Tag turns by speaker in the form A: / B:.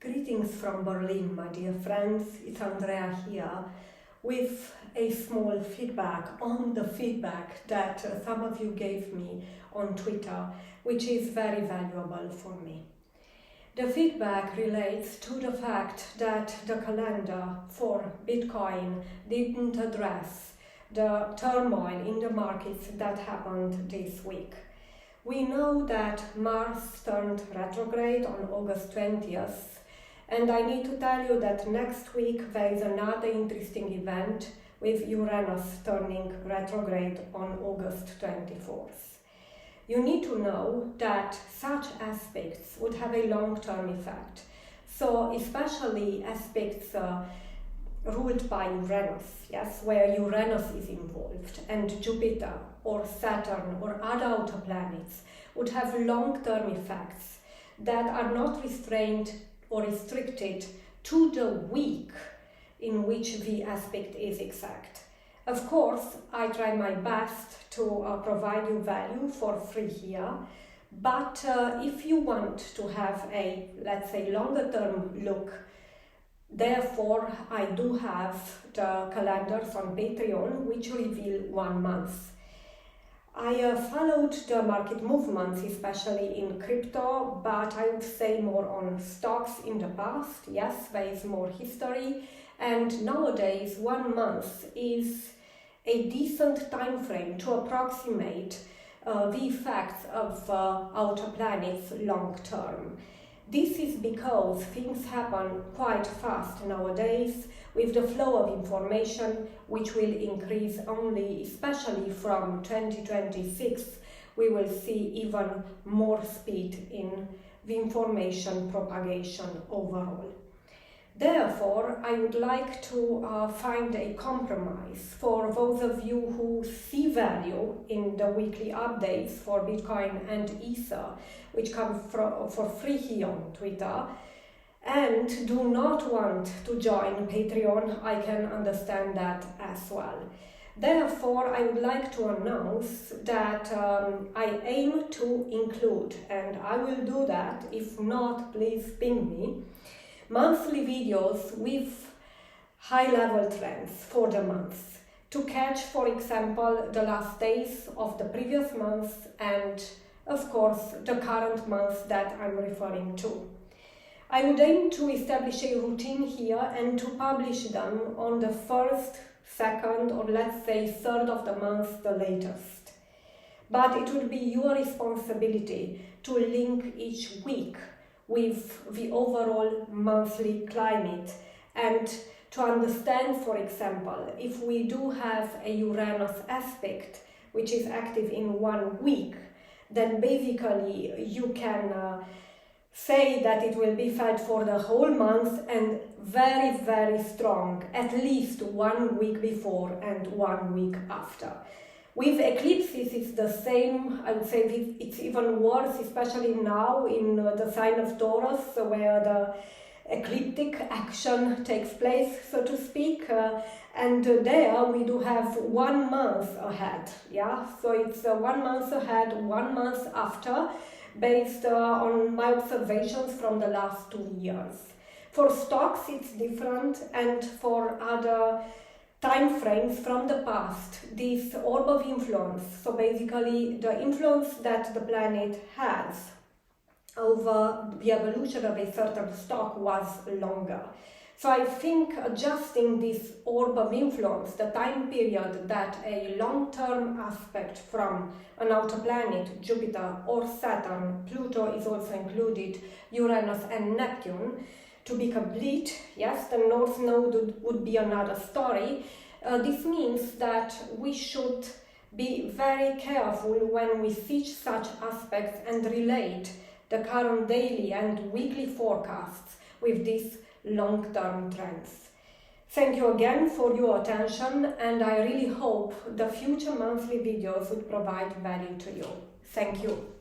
A: Greetings from Berlin, my dear friends. It's Andrea here with a small feedback on the feedback that some of you gave me on Twitter, which is very valuable for me. The feedback relates to the fact that the calendar for Bitcoin didn't address the turmoil in the markets that happened this week. We know that Mars turned retrograde on August 20th, and I need to tell you that next week there is another interesting event with Uranus turning retrograde on August 24th. You need to know that such aspects would have a long-term effect. So especially aspects ruled by Uranus, yes, where Uranus is involved, and Jupiter or Saturn or other outer planets would have long-term effects that are not restrained or restricted to the week in which the aspect is exact. Of course, I try my best to provide you value for free here, but if you want to have a, let's say, longer term look, therefore I do have the calendars on Patreon which reveal 1 month. I followed the market movements, especially in crypto, but I would say more on stocks in the past. Yes, there is more history, and nowadays 1 month is a decent time frame to approximate the effects of outer planets long term. This is because things happen quite fast nowadays with the flow of information, which will increase only, especially from 2026. We will see even more speed in the information propagation overall. Therefore, I would like to find a compromise for those of you who see value in the weekly updates for Bitcoin and Ether, which come for free here on Twitter, and do not want to join Patreon. I can understand that as well. Therefore, I would like to announce that I aim to include, and I will do that, if not, please ping me, monthly videos with high-level trends for the month to catch, for example, the last days of the previous month and, of course, the current month that I'm referring to. I would aim to establish a routine here and to publish them on the first, second, or let's say third of the month, the latest. But it would be your responsibility to link each week with the overall monthly climate and to understand, for example, if we do have a Uranus aspect which is active in 1 week, then basically you can say that it will be felt for the whole month and very, very strong, at least 1 week before and 1 week after. With eclipses, it's the same. I would say it's even worse, especially now in the sign of Taurus, where the ecliptic action takes place, so to speak. And there we do have 1 month ahead. Yeah, so it's 1 month ahead, 1 month after, based on my observations from the last 2 years. For stocks, it's different, and for other time frames from the past, this orb of influence, so basically the influence that the planet has over the evolution of a certain stock was longer. So I think adjusting this orb of influence, the time period that a long-term aspect from an outer planet, Jupiter or Saturn, Pluto is also included, Uranus and Neptune, to be complete, yes, the North Node would be another story. This means that we should be very careful when we see such aspects and relate the current daily and weekly forecasts with these long-term trends. Thank you again for your attention, and I really hope the future monthly videos would provide value to you. Thank you.